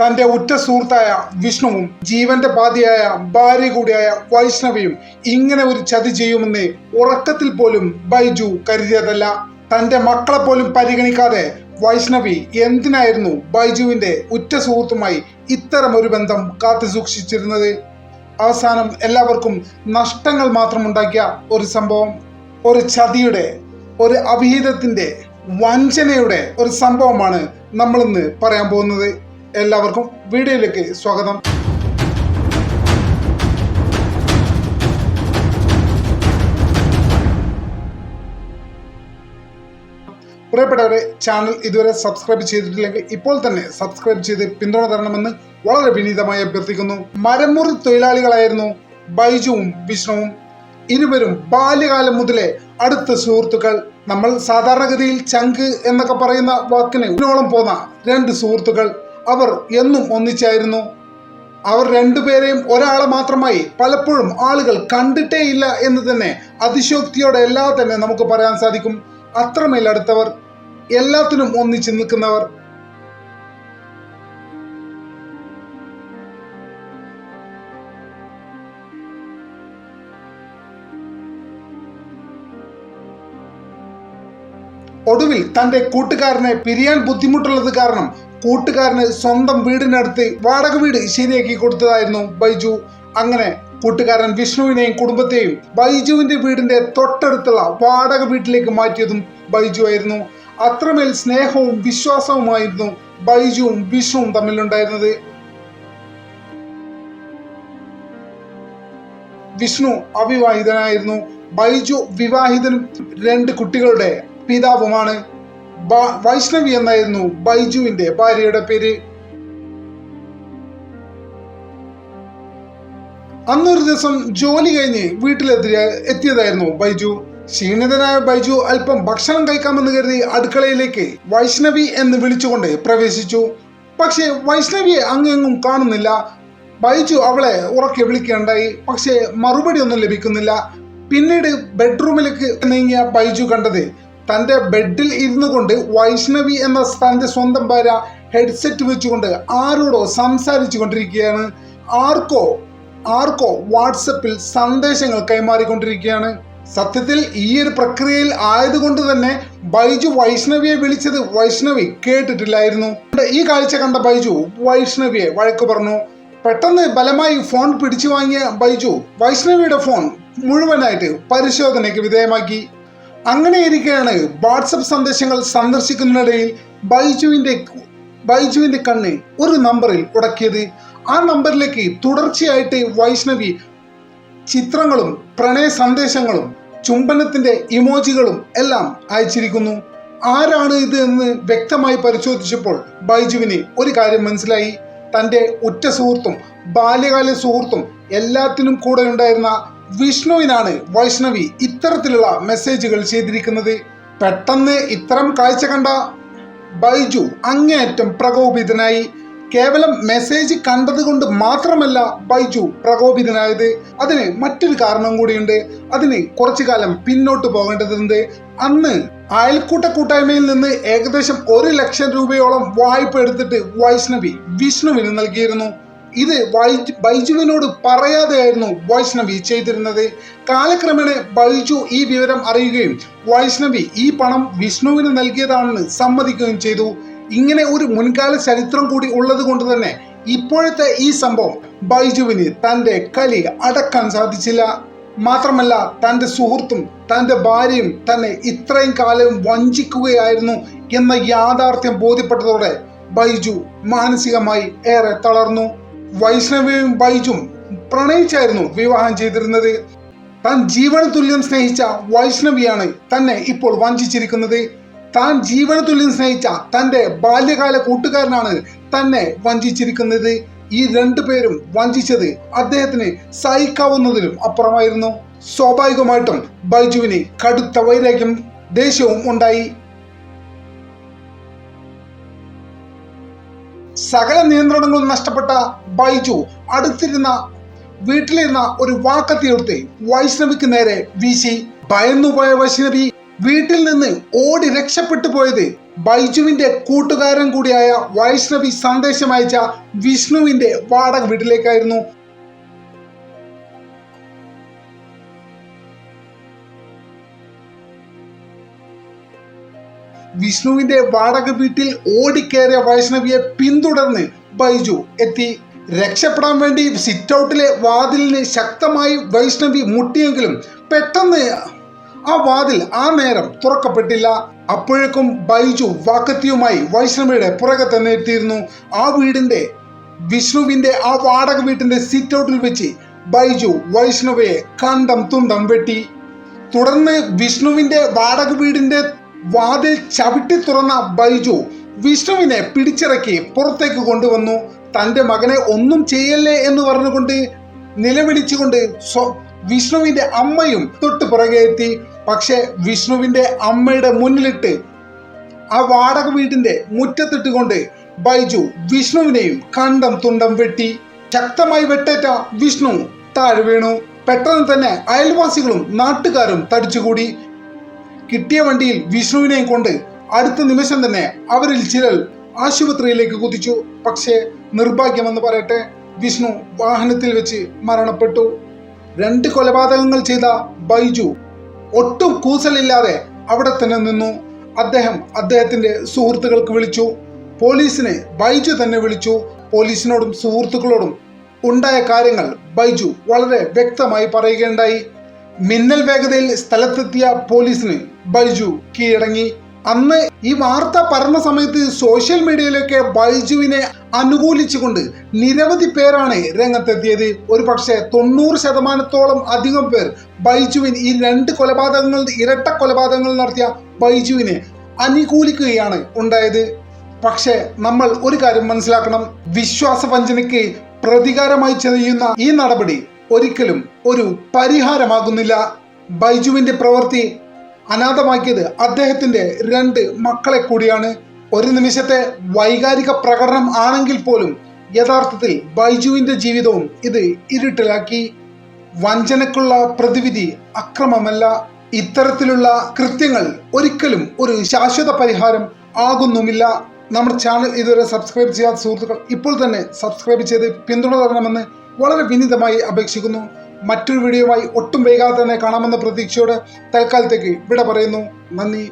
തന്റെ ഉറ്റ സുഹൃത്തായ വിഷ്ണുവും ജീവന്റെ പാതിയായ ഭാര്യ കൂടിയായ വൈഷ്ണവിയും ഇങ്ങനെ ഒരു ചതി ചെയ്യുമെന്ന് ഉറക്കത്തിൽ പോലും ബൈജു കരുതിയതല്ല. തന്റെ മക്കളെ പോലും പരിഗണിക്കാതെ വൈഷ്ണവി എന്തിനായിരുന്നു ബൈജുവിന്റെ ഉറ്റ സുഹൃത്തുമായി ഇത്തരം ഒരു ബന്ധം കാത്തു സൂക്ഷിച്ചിരുന്നത്? അവസാനം എല്ലാവർക്കും നഷ്ടങ്ങൾ മാത്രം ഉണ്ടാക്കിയ ഒരു സംഭവം, ഒരു ചതിയുടെ, ഒരു അവിഹിതത്തിന്റെ, വഞ്ചനയുടെ ഒരു സംഭവമാണ് നമ്മളിന്ന് പറയാൻ പോകുന്നത്. എല്ലാവർക്കും വീഡിയോയിലേക്ക് സ്വാഗതം. പ്രിയപ്പെട്ടവരെ, ചാനൽ ഇതുവരെ സബ്സ്ക്രൈബ് ചെയ്തിട്ടില്ലെങ്കിൽ ഇപ്പോൾ തന്നെ സബ്സ്ക്രൈബ് ചെയ്ത് പിന്തുണ തരണമെന്ന് വളരെ വിനീതമായി അഭ്യർത്ഥിക്കുന്നു. മരമുറി തൊഴിലാളികളായിരുന്നു ബൈജുവും വിഷ്ണുവും. ഇരുവരും ബാല്യകാലം മുതലേ അടുത്ത സുഹൃത്തുക്കൾ. നമ്മൾ സാധാരണഗതിയിൽ ചങ്ക് എന്നൊക്കെ പറയുന്ന വാക്കിന് ഇതിനോളം പോന്ന രണ്ട് സുഹൃത്തുക്കൾ. അവർ എന്നും ഒന്നിച്ചായിരുന്നു. അവർ രണ്ടുപേരെയും ഒരാളെ മാത്രമായി പലപ്പോഴും ആളുകൾ കണ്ടിട്ടേ ഇല്ല എന്ന് തന്നെ അതിശോക്തിയോടെ എല്ലാം തന്നെ നമുക്ക് പറയാൻ സാധിക്കും. അത്രമേൽ അടുത്തവർ, എല്ലാത്തിനും ഒന്നിച്ച് നിൽക്കുന്നവർ. ഒടുവിൽ തന്റെ കൂട്ടുകാരനെ പിരിയാൻ ബുദ്ധിമുട്ടുള്ളത് കാരണം കൂട്ടുകാരന് സ്വന്തം വീടിനടുത്ത് വാടക വീട് ശരിയാക്കി കൊടുത്തതായിരുന്നു ബൈജു. അങ്ങനെ കൂട്ടുകാരൻ വിഷ്ണുവിനെയും കുടുംബത്തെയും ബൈജുവിന്റെ വീടിന്റെ തൊട്ടടുത്തുള്ള വാടക വീട്ടിലേക്ക് മാറ്റിയതും ബൈജു ആയിരുന്നു. അത്രമേൽ സ്നേഹവും വിശ്വാസവുമായിരുന്നു ബൈജുവും വിഷ്ണുവും തമ്മിലുണ്ടായിരുന്നത്. വിഷ്ണു അവിവാഹിതനായിരുന്നു. ബൈജു വിവാഹിതനും രണ്ട് കുട്ടികളുടെ പിതാവുമാണ്. വൈഷ്ണവി എന്നായിരുന്നു ബൈജുവിന്റെ ഭാര്യയുടെ പേര്. അന്നൊരു ദിവസം ജോലി കഴിഞ്ഞ് വീട്ടിലെത്തിയതായിരുന്നു ബൈജു. ക്ഷീണിതനായ ബൈജു അല്പം ഭക്ഷണം കഴിക്കാമെന്ന് കരുതി അടുക്കളയിലേക്ക് വൈഷ്ണവി എന്ന് വിളിച്ചുകൊണ്ട് പ്രവേശിച്ചു. പക്ഷേ വൈഷ്ണവിയെ അങ്ങെങ്ങും കാണുന്നില്ല. ബൈജു അവളെ ഉറക്കെ വിളിക്കുകയുണ്ടായി. പക്ഷേ മറുപടി ഒന്നും ലഭിക്കുന്നില്ല. പിന്നീട് ബെഡ്റൂമിലേക്ക് നീങ്ങിയ ബൈജു കണ്ടത് തന്റെ ബെഡിൽ ഇരുന്നു കൊണ്ട് വൈഷ്ണവി എന്ന തന്റെ സ്വന്തം ഭാര്യ ഹെഡ്സെറ്റ് വെച്ചുകൊണ്ട് ആരോടോ സംസാരിച്ചു കൊണ്ടിരിക്കുകയാണ്. ആർക്കോ വാട്സപ്പിൽ സന്ദേശങ്ങൾ കൈമാറിക്കൊണ്ടിരിക്കുകയാണ്. സത്യത്തിൽ ഈ ഒരു പ്രക്രിയയിൽ ആയതുകൊണ്ട് തന്നെ ബൈജു വൈഷ്ണവിയെ വിളിച്ചത് വൈഷ്ണവി കേട്ടിട്ടില്ലായിരുന്നു. ഈ കാഴ്ച കണ്ട ബൈജു വൈഷ്ണവിയെ വഴക്ക് പറഞ്ഞു. പെട്ടെന്ന് ബലമായി ഫോൺ പിടിച്ചു വാങ്ങിയ ബൈജു വൈഷ്ണവിയുടെ ഫോൺ മുഴുവനായിട്ട് പരിശോധനയ്ക്ക് വിധേയമാക്കി. അങ്ങനെ ഇരിക്കെയാണ് വാട്സപ്പ് സന്ദേശങ്ങൾ സന്ദർശിക്കുന്നതിനിടയിൽ ബൈജുവിന്റെ കണ്ണ് ഒരു നമ്പറിൽ ഉടക്കിയത്. ആ നമ്പറിലേക്ക് തുടർച്ചയായിട്ട് വൈഷ്ണവി ചിത്രങ്ങളും പ്രണയ സന്ദേശങ്ങളും ചുംബനത്തിന്റെ ഇമോജികളും എല്ലാം അയച്ചിരിക്കുന്നു. ആരാണ് ഇത് എന്ന് വ്യക്തമായി പരിശോധിച്ചപ്പോൾ ബൈജുവിന് ഒരു കാര്യം മനസ്സിലായി. തന്റെ ഉറ്റ സുഹൃത്തും ബാല്യകാല സുഹൃത്തും എല്ലാത്തിനും കൂടെ ഉണ്ടായിരുന്ന വിഷ്ണുവിനാണ് വൈഷ്ണവി ഇത്തരത്തിലുള്ള മെസ്സേജുകൾ ചെയ്തിരിക്കുന്നത്. പെട്ടെന്ന് ഇത്തരം കാഴ്ച കണ്ട ബൈജു അങ്ങേയറ്റം പ്രകോപിതനായി. കേവലം മെസ്സേജ് കണ്ടത് കൊണ്ട് മാത്രമല്ല ബൈജു പ്രകോപിതനായത്, അതിന് മറ്റൊരു കാരണം കൂടിയുണ്ട്. അതിന് കുറച്ചു കാലം പിന്നോട്ട് പോകേണ്ടതുണ്ട്. അന്ന് അയൽക്കൂട്ട കൂട്ടായ്മയിൽ നിന്ന് ഏകദേശം 1 ലക്ഷം രൂപയോളം വായ്പ എടുത്തിട്ട് വൈഷ്ണവി വിഷ്ണുവിന് നൽകിയിരുന്നു. ഇത് ബൈജുവിനോട് പറയാതെയായിരുന്നു വൈഷ്ണവി ചെയ്തിരുന്നത്. കാലക്രമേണ ബൈജു ഈ വിവരം അറിയുകയും വൈഷ്ണവി ഈ പണം വിഷ്ണുവിന് നൽകിയതാണെന്ന് സമ്മതിക്കുകയും ചെയ്തു. ഇങ്ങനെ ഒരു മുൻകാല ചരിത്രം കൂടി ഉള്ളത് കൊണ്ട് തന്നെ ഇപ്പോഴത്തെ ഈ സംഭവം ബൈജുവിന് തന്റെ കലി അടക്കാൻ സാധിച്ചില്ല. മാത്രമല്ല തന്റെ സുഹൃത്തും തന്റെ ഭാര്യയും തന്നെ ഇത്രയും കാലവും വഞ്ചിക്കുകയായിരുന്നു എന്ന യാഥാർത്ഥ്യം ബോധ്യപ്പെട്ടതോടെ ബൈജു മാനസികമായി ഏറെ തളർന്നു. വൈഷ്ണവിയും ബൈജുവും പ്രണയിച്ചായിരുന്നു വിവാഹം ചെയ്തിരുന്നത്. താൻ ജീവന തുല്യം സ്നേഹിച്ച വൈഷ്ണവിയാണ് തന്നെ ഇപ്പോൾ വഞ്ചിച്ചിരിക്കുന്നത്. താൻ ജീവന തുല്യം സ്നേഹിച്ച തന്റെ ബാല്യകാല കൂട്ടുകാരനാണ് തന്നെ വഞ്ചിച്ചിരിക്കുന്നത്. ഈ രണ്ടുപേരും വഞ്ചിച്ചത് അദ്ദേഹത്തിന് സഹിക്കാവുന്നതിലും അപ്പുറമായിരുന്നു. സ്വാഭാവികമായിട്ടും ബൈജുവിന് കടുത്ത വൈരാഗ്യം, ദേഷ്യവും ഉണ്ടായി. സകല നിയന്ത്രണങ്ങളും നഷ്ടപ്പെട്ട ബൈജു വീട്ടിലിരുന്ന ഒരു വാക്കത്തിയെടുത്ത് വൈഷ്ണവിക്ക് നേരെ വീശി. ഭയന്നുപോയ വൈഷ്ണവി വീട്ടിൽ നിന്ന് ഓടി രക്ഷപ്പെട്ടു പോയത് ബൈജുവിന്റെ കൂട്ടുകാരൻ കൂടിയായ വൈഷ്ണവി സന്ദേശം അയച്ച വിഷ്ണുവിന്റെ വാടക വീട്ടിലേക്കായിരുന്നു. വിഷ്ണുവിന്റെ വാടക വീട്ടിൽ ഓടിക്കേറിയ വൈഷ്ണവിയെ പിന്തുടർന്ന് ബൈജു എത്തി. രക്ഷപ്പെടാൻ വേണ്ടി സിറ്റ് ഔട്ടിലെ വാതിലിന് ശക്തമായി വൈഷ്ണവി മുട്ടിയെങ്കിലും പെട്ടെന്ന് ആ വാതിൽ ആ നേരം തുറക്കപ്പെട്ടില്ല. അപ്പോഴേക്കും ബൈജു വാക്കത്തിയുമായി വൈഷ്ണവിയുടെ പുറകെ തന്നെ എത്തിയിരുന്നു. ആ വിഷ്ണുവിന്റെ ആ വാടക വീട്ടിന്റെ സിറ്റ് ഔട്ടിൽ വെച്ച് ബൈജു വൈഷ്ണവിയെ കണ്ടം തുണ്ടം വെട്ടി. തുടർന്ന് വിഷ്ണുവിന്റെ വാടക വീടിന്റെ വാതിൽ ചവിട്ടി തുറന്ന ബൈജു വിഷ്ണുവിനെ പിടിച്ചിറക്കി പുറത്തേക്ക് കൊണ്ടുവന്നു. തൻ്റെ മകനെ ഒന്നും ചെയ്യല്ലേ എന്ന് പറഞ്ഞുകൊണ്ട് നിലവിളിച്ചുകൊണ്ട് വിഷ്ണുവിന്റെ അമ്മയും തൊട്ട് പുറകെ എത്തി. പക്ഷെ വിഷ്ണുവിന്റെ അമ്മയുടെ മുന്നിലിട്ട് ആ വാടക വീടിന്റെ മുറ്റത്തിട്ടുകൊണ്ട് ബൈജു വിഷ്ണുവിനെയും കണ്ടം തുണ്ടം വെട്ടി. ശക്തമായി വെട്ടേറ്റ വിഷ്ണു താഴെ വീണു. പെട്ടെന്ന് തന്നെ അയൽവാസികളും നാട്ടുകാരും തടിച്ചുകൂടി. കിട്ടിയ വണ്ടിയിൽ വിഷ്ണുവിനെയും കൊണ്ട് അടുത്ത നിമിഷം തന്നെ അവരിൽ ചിലർ ആശുപത്രിയിലേക്ക് കുതിച്ചു. പക്ഷേ നിർഭാഗ്യമെന്ന് പറയട്ടെ, വിഷ്ണു വാഹനത്തിൽ വെച്ച് മരണപ്പെട്ടു. 2 കൊലപാതകങ്ങൾ ചെയ്ത ബൈജു ഒട്ടും കൂസലില്ലാതെ അവിടെ തന്നെ നിന്നു. അദ്ദേഹത്തിന്റെ സുഹൃത്തുക്കൾക്ക് വിളിച്ചു. പോലീസിനെ ബൈജു തന്നെ വിളിച്ചു. പോലീസിനോടും സുഹൃത്തുക്കളോടും ഉണ്ടായ കാര്യങ്ങൾ ബൈജു വളരെ വ്യക്തമായി പറയുകയുണ്ടായി. മിന്നൽ വേഗതയിൽ സ്ഥലത്തെത്തിയ പോലീസിന് ബൈജു കീഴടങ്ങി. അന്ന് ഈ വാർത്ത പറഞ്ഞ സമയത്ത് സോഷ്യൽ മീഡിയയിലൊക്കെ ബൈജുവിനെ അനുകൂലിച്ചുകൊണ്ട് നിരവധി പേരാണ് രംഗത്തെത്തിയത്. ഒരു പക്ഷേ 90% അധികം പേർ ബൈജുവിന് ഈ 2 കൊലപാതകങ്ങൾ ഇരട്ട കൊലപാതകങ്ങൾ നടത്തിയ ബൈജുവിനെ അനുകൂലിക്കുകയാണ് ഉണ്ടായത്. പക്ഷേ നമ്മൾ ഒരു കാര്യം മനസ്സിലാക്കണം, വിശ്വാസവഞ്ചനയ്ക്ക് പ്രതികാരമായി ചെയ്യുന്ന ഈ നടപടി ഒരിക്കലും ഒരു പരിഹാരമാകുന്നില്ല. ബൈജുവിന്റെ പ്രവൃത്തി അനാഥമാക്കിയത് അദ്ദേഹത്തിന്റെ 2 മക്കളെ കൂടിയാണ്. ഒരു നിമിഷത്തെ വൈകാരിക പ്രകടനം ആണെങ്കിൽ പോലും യഥാർത്ഥത്തിൽ ബൈജുവിന്റെ ജീവിതവും ഇത് ഇരുട്ടിലാക്കി. വഞ്ചനക്കുള്ള പ്രതിവിധി അക്രമമല്ല. ഇത്തരത്തിലുള്ള കൃത്യങ്ങൾ ഒരിക്കലും ഒരു ശാശ്വത പരിഹാരം ആകുന്നുമില്ല. നമ്മുടെ ചാനൽ ഇതുവരെ സബ്സ്ക്രൈബ് ചെയ്യാത്ത സുഹൃത്തുക്കൾ ഇപ്പോൾ തന്നെ സബ്സ്ക്രൈബ് ചെയ്ത് പിന്തുണ തരണമെന്ന് വളരെ വിനീതമായി അപേക്ഷിക്കുന്നു. മറ്റൊരു വീഡിയോയുമായി ഒട്ടും വൈകാതെ തന്നെ കാണാമെന്ന പ്രതീക്ഷയോടെ തൽക്കാലത്തേക്ക് വിട പറയുന്നു. നന്ദി.